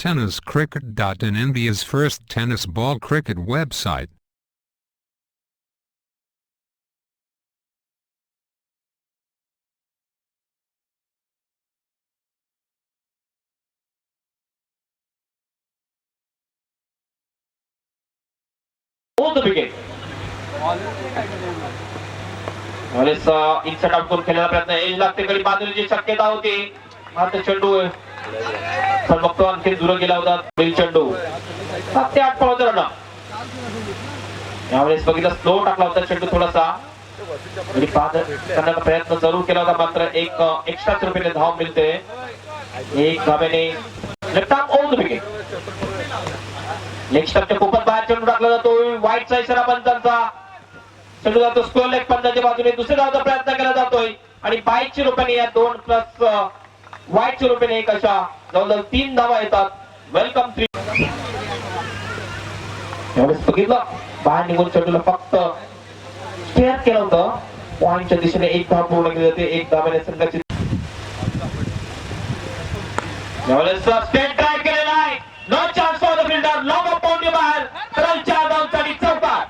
TennisCricket.in, India's first tennis ball cricket website. All the wicket. Insert out करून खेळण्याचा प्रयत्न age लागते कडी बांधण्याची शक्यता होती मात्र चेंडू बघतो आणखी दूर गेला होता बिल चेंडू 7 ते 8 पळवतो रन यावेळेस बघितलं स्लो टाकला होता चेंडू थोडासा आणि बाद करण्याचा प्रयत्न जरूर केला होता मात्र एक एक्स्ट्रा रुपयाने धाव मिळते एक धावेने left arm on the wicket leg स्टंपच्या खूपच बाहेर चेंडू टाकला जातो वाईटचा इशारा पंचांचा चेंडू जातो स्कोर लेग पंचांच्या बाजूने दुसऱ्या धावचा प्रयत्न केला जातोय आणि 22 रुपयाने या 2 प्लस वाईटच्या रुपयाने एक अशा जवळजवळ 3 धावा येतात वेलकम 3 यावेळेस बघितलं बाहेर निघून चेंडूला फक्त स्टेअर केलं होतं पॉइंटच्या दिशेने एक धाव पूर्ण केली जाते एक धावेने संघाची यावेळेस स्टेट ड्राइव्ह केलेला आहे no chance for the fielder long off boundary बाहेर सरळ 4 धावांसाठी चौकार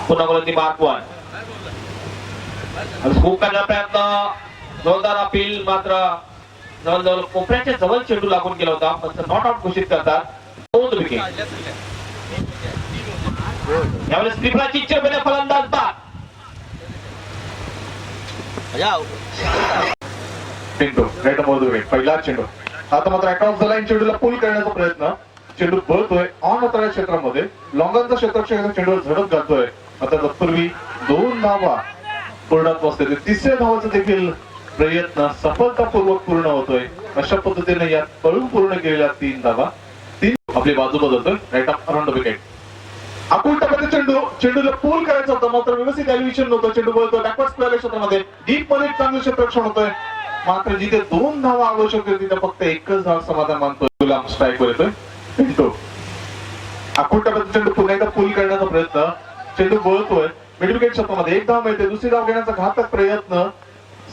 पुन्हा गोलंदाजी मार्क 1 स्कूप करण्याचा प्रयत्न जोरदार अपील मात्र जवळजवळ कोपऱ्याच्या जवळ चेंडू लागून गेला होता पण नॉट आउट घोषित करतात 2 विकेट यावेळेस त्रिपुराची चेंडूने फलंदाज बाद Pintu right off the wicket पहिला चेंडू आता मात्र अक्रॉस द लाईन चेंडूला पुल करण्याचा प्रयत्न चेंडू बळतोय ऑन होणाऱ्या क्षेत्रामध्ये लॉंगनचा क्षेत्ररक्षक चेंडूवर झडप घालतोय आता तत्पूर्वी 2 धावा पूर्णात बसले तिसऱ्या धावाचा देखील प्रयत्न सफलतापूर्वक पूर्ण होतोय अशा पद्धतीने यात पळून पूर्ण केलेल्या 3 धावा 3 आपली बाजू बदलतोय right off around the wicket आकुल टप्प्यात चेंडूला पूल करायचा होता मात्र व्यवस्थित एलिव्हेशन नव्हतं चेंडू बळतोय बॅकवर्ड स्क्वेअर क्षेत्रामध्ये डीप मध्ये चांगलं क्षेत्ररक्षण होतोय मात्र जिथे 2 धावा आवश्यक होती तिथे फक्त एकच धाव समाधान मानतोय लांब स्ट्राईक वर येतोय पिंटू आकुल टप्प्यात चेंडू पुन्हा एकदा पूल करण्याचा प्रयत्न चेंडू बळतोय मिड विकेट क्षेत्रामध्ये एक धाव मिळते दुसरी धाव घेण्याचा घातक प्रयत्न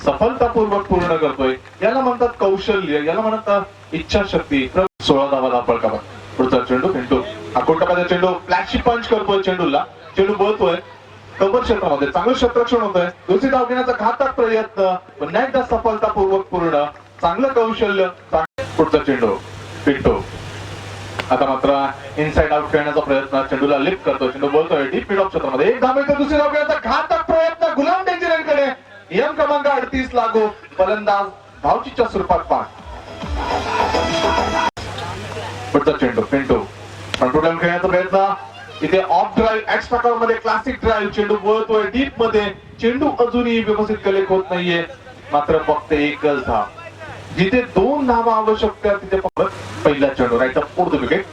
सफलतापूर्वक पूर्ण करतोय याला म्हणतात कौशल्य याला म्हणतात इच्छाशक्ती 16 धावा धापळकावर पुढचा चेंडू पिंटू आकुल टप्प्यात चेंडू फ्लॅशची पंच करतोय चेंडूला चेंडू बळतोय कव्हर क्षेत्रामध्ये चांगलं क्षेत्ररक्षण होतंय दुसरी धाव घेण्याचा घातक प्रयत्न पुन्हा एकदा सफलतापूर्वक पूर्ण चांगलं कौशल्य पुढचा चेंडू पिंटू आता मात्र इनसाइड आउट खेळण्याचा प्रयत्न चेंडूला लिफ्ट करतो चेंडू बोलतोय डीप मिड ऑफ क्षेत्रामध्ये एक धाव मिळते दुसरी धाव घेण्याचा घातक प्रयत्न गुलाम डेंजरेकडे नियम क्रमांक 38 लागू फलंदाज धावचीच्या स्वरूपात बाद पुढचा चेंडू पिंटू कंट्रोल खेळण्याचा प्रयत्न इथे ऑफ ड्राईव्ह एक्स प्रकारमध्ये क्लासिक ड्राईव्ह चेंडू बोलतोय डीप मध्ये चेंडू अजूनही व्यवस्थित कलेक्ट होत नाहीये मात्र फक्त एकच धाव जिथे 2 धावा आवश्यक तिथे पहिला चेंडू राईट ऑफ फोर्थ विकेट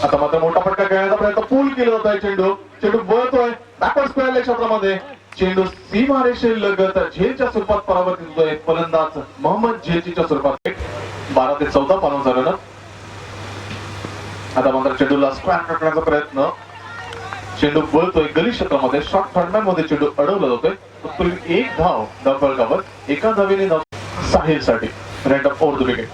आता मात्र मोठा फटका खेळण्याचा प्रयत्न पूल केला होता चेंडू बळतोय बॅकवर्ड स्क्वेअर क्षेत्रामध्ये चेंडू सीमारेषे लगत झेलच्या स्वरूपात परावर्तित होतोय फलंदाज मोहम्मद झेलच्या स्वरूपात 12 ते 14 पालन झालं आता मात्र चेंडूला स्क्वेअर टाकण्याचा प्रयत्न चेंडू बळतोय गली क्षेत्रामध्ये शॉर्ट फॉर्मॅट मध्ये चेंडू अडवला जातोय तत्पूर्वी एक धाव धावफलकावर एका धावेने साहिल साठी राईट ऑफ फोर्थ विकेट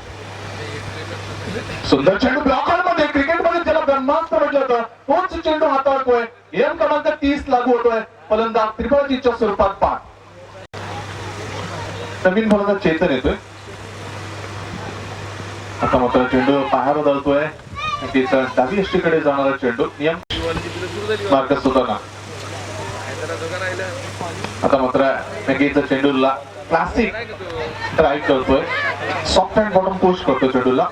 सुंदर चेंडू ब्लॉकर मध्ये क्रिकेट मध्ये ज्याला ब्रह्मास्त्र म्हटलं होतं तोच चेंडू हाताळतोय नियम क्रमांक 30 लागू होतोय फलंदाज त्रिपाठीच्या स्वरूपात बाद नवीन फलंदाज चेतन येतोय आता मात्र चेंडू पायावर धरतोय डावी अष्टीकडे जाणारा चेंडू नियम मार्ग सुधारणा आता मात्र चेंडूला क्लासिक ड्राईव्ह करतोय सॉफ्ट हँड बॉटम पुश करतोय चेंडूला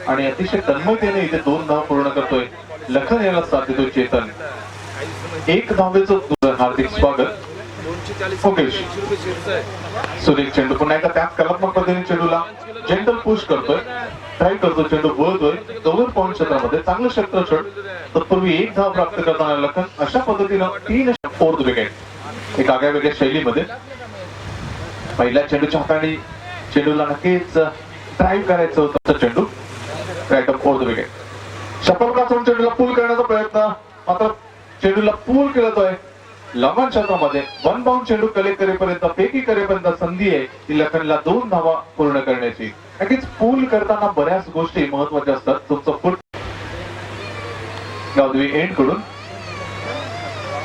आणि अतिशय तन्मयतेने इथे 2 धाव पूर्ण करतोय लखन याला साथ देतोय चेतन एक धावेचं हार्दिक स्वागत मुकेश सुरेख चेंडू पुन्हा एकदा त्याच कलात्मक पद्धतीने चेंडूला जेंटल पुश करतोय ट्राय करतो चेंडू बोलतोय कव्हर पॉइंट क्षेत्रामध्ये चांगलं क्षेत्ररक्षण तत्पूर्वी एक धाव प्राप्त करताना लखन अशा पद्धतीनं 3 फोर्थ विकेट एक आगळ्या वेगळ्या शैलीमध्ये पहिल्या चेंडूच्या हाताने चेंडूला नक्कीच ड्राईव्ह करायचं होतं चेंडू राईट ऑफ फोर्थ विकेट षटकार चेंडूला पूल करण्याचा प्रयत्न मात्र चेंडूला पूल केलतोय लॉंगॉन क्षेत्रामध्ये वन बाउंड चेंडू कलेक्ट करेपर्यंत फेकी करेपर्यंत संधी आहे ती लखनला 2 धावा पूर्ण करण्याची. नक्कीच पूल करताना बऱ्याच गोष्टी महत्वाच्या असतात. तुमचं फुट गावदेवी एंड कडून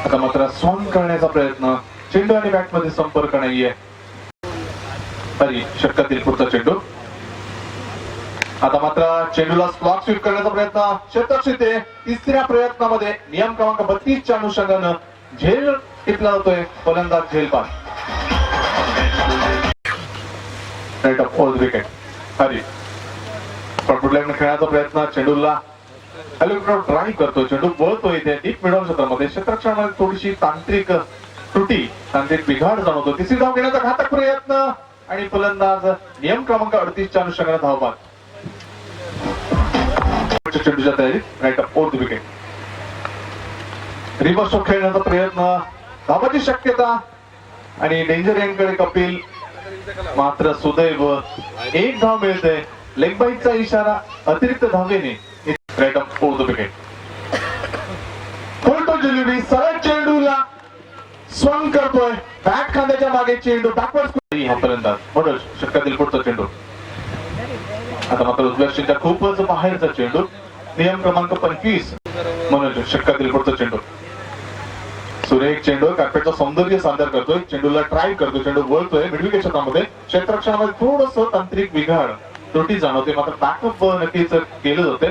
आता मात्र स्वॉन करण्याचा प्रयत्न, चेंडू आणि बॅट मध्ये संपर्क नाहीये. तरी षटकातील पुढचा चेंडू. आता मात्र चेंडूला स्लॉक स्वीप करण्याचा प्रयत्न, शतक येते. तिसऱ्या प्रयत्नामध्ये नियम क्रमांक 32 च्या अनुषंगानं झेल टिपला जातोय फलंदाज झेलपान. Right off all wicket. हरी पुढल्या खेळण्याचा प्रयत्न, चेंडूला ड्राईव्ह करतो, चेंडू वळतोय इथे डीप मिडल क्षेत्रामध्ये. क्षेत्ररक्षणामध्ये थोडीशी तांत्रिक त्रुटी, तांत्रिक बिघाड जाणवतो. तिसरी धाव घेण्याचा घातक प्रयत्न आणि फलंदाज नियम क्रमांक 38 च्या अनुषंगाने धावबाद. चेंडूच्या तयारीत right off fourth wicket. Reverse stroke खेळण्याचा प्रयत्न, धावाची शक्यता आणि डेंजर एंडकडे कपिल. मात्र सुदैव एक धाव मिळते. लेग बाईटचा इशारा अतिरिक्त धावेने. Right off fourth wicket. फोल्टो डिलिव्हरी सरळ चेंडूला स्वंग करतोय. बॅट खांद्याच्या मागे चेंडू बॅकवर्ड. हा फलंदाज मनोज षटकातील पुढचा चेंडू. आता मात्र उजव्या खूपच बाहेरचा चेंडू. नियम क्रमांक 25 मनोज षटकातील पुढचा चेंडू. सुरेख चेंडू कार्पेटचं सौंदर्य सादर करतोय. चेंडूला ट्राय करतोय, चेंडू वळतोय मिडविकेट क्षेत्रामध्ये. क्षेत्ररक्षणामध्ये थोडस तांत्रिक बिघाड त्रुटी जाणवते. मात्र बॅकअप नक्कीच केलं जाते.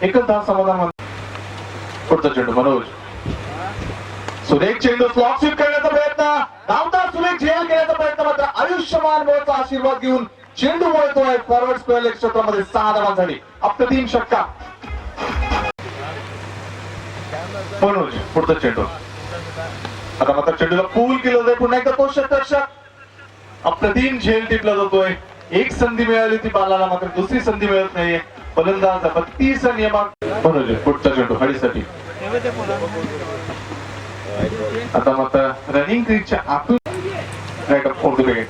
एकच धाव समाधान. पुढचा चेंडू मनोज. सुरेख चेंडू स्लॉक स्वीप करण्याचा प्रयत्न, धावता सुरेख झेल घेण्याचा प्रयत्न. मात्र आयुष्यमान मोळचा आशीर्वाद घेऊन चेंडू वळतोय फॉरवर्ड स्क्वेअर लेग क्षेत्रामध्ये. 6 धावांसाठी अप्रतिम षटकार. मनोज पुढचा चेंडू. आता मात्र चेंडूला पूल केलं जाईल. पुन्हा एकदा तो षटक अप्रतिम झेल टिपला जातोय. एक संधी मिळाली ती बालाला, मात्र दुसरी संधी मिळत नाहीये. फलंदाज 32 नियमात मनोज पुढचा चेंडू हडीसाठी. आता मात्र रनिंग क्रीजच्या आतून राईट ऑफ फोर्थ विकेट.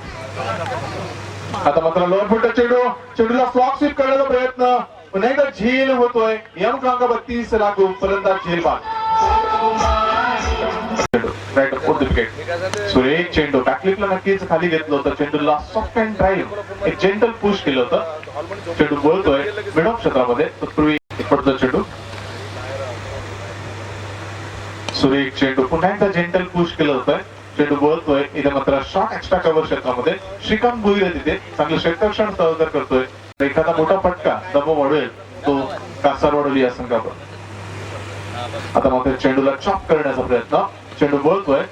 आता मात्र लोअर फुटचा चेंडू, चेंडूला स्लॉक स्वीप करण्याचा प्रयत्न, पुन्हा एकदा झेल होतोय. नियम क्रमांक 32 लागू. फलंदाज झेल बाद. Right off fourth wicket. सुरेख चेंडू बॅकलिपला नक्कीच खाली घेतलं होतं. चेंडूला सॉफ्ट अँड ड्राईव्ह एक जेंटल पुश केलं होतं. चेंडू बोलतोय मिड ऑफ क्षेत्रामध्ये. तत्पूर्वी पुढचा चेंडू. सुरेख चेंडू पुन्हा एकदा जेंटल पुश केलं होतं. चेंडू बोलतोय इथे मात्र शॉर्ट एक्स्ट्रा कव्हर क्षेत्रामध्ये. श्रीकांत भुईर तिथे चांगलं क्षेत्ररक्षण सादर करतोय. एखादा मोठा फटका दबाव वाढवेल तो कासार वाढवली या संघावर. आता मात्र चेंडूला चॉप करण्याचा प्रयत्न, चेंडू बोलतोय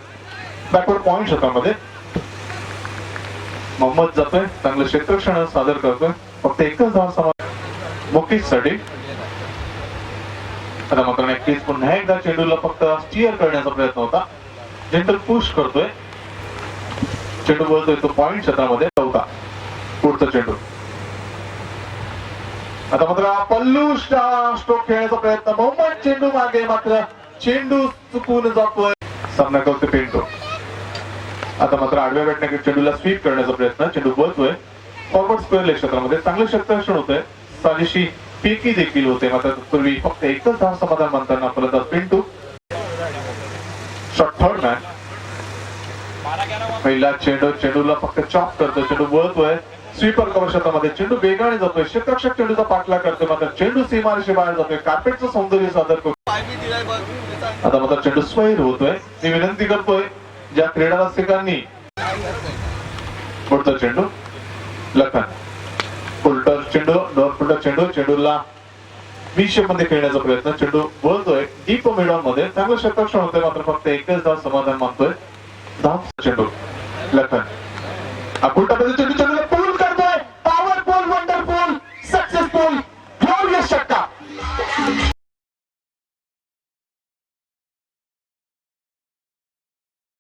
बॅकवर्ड पॉइंट क्षेत्रामध्ये. मोहम्मद जातोय, चांगलं क्षेत्ररक्षण सादर करतोय. फक्त एकच धाव समाधान मुकीजसाठी. आता मात्र नक्कीच पुन्हा एकदा चेंडूला फक्त स्टीअर करण्याचा प्रयत्न होता. जेंटल पुश करतोय. चेंडू बोलतोय तो पॉइंट क्षेत्रामध्ये. चौथा पुढचा चेंडू. आता मात्र पल्लू स्ट्रोक खेळण्याचा प्रयत्न. मोहम्मद चेंडू मागे, मात्र चेंडू चुकून जातोय. सामना करतो पिंटो. आता मात्र आडव्या बॅटने चेंडूला स्वीप करण्याचा प्रयत्न. चेंडू बोलतोय फॉरवर्ड स्क्वेअर लेग क्षेत्रामध्ये. चांगलं क्षेत्ररक्षण होतंय. सालीशी फेकी देखील होते. मात्र पूर्वी फक्त एकच धाव समाधान म्हणताना फलंदाज पिंटू. Shot third man. पहिला चेंडू, चेंडूला फक्त चॉप करतोय. चेंडू बोलतोय स्वीपर कव्हर क्षेत्रामध्ये. चेंडू वेगाने जातोय. क्षेत्ररक्षक चेंडूचा पाठलाग करतोय. मात्र चेंडू सीमारेषे बाहेर जातोय. कार्पेटचं सौंदर्य सादर करतोय. आता मात्र चेंडू स्वैर होतोय. मी विनंती करतोय ज्या क्रीडा रसिकांनी. पुढचा चेंडू लखन. उलटर चेंडू, डॉट पुढचा चेंडू. चेंडूला विशेप मध्ये खेळण्याचा प्रयत्न. चेंडू बोलतोय डीप मिडॉन मध्ये. चांगलं क्षेत्ररक्षण होतंय. मात्र फक्त एकच धाव समाधान मानतोय. धाव चेंडू लखन. उलटा चेंडू, चेंडूला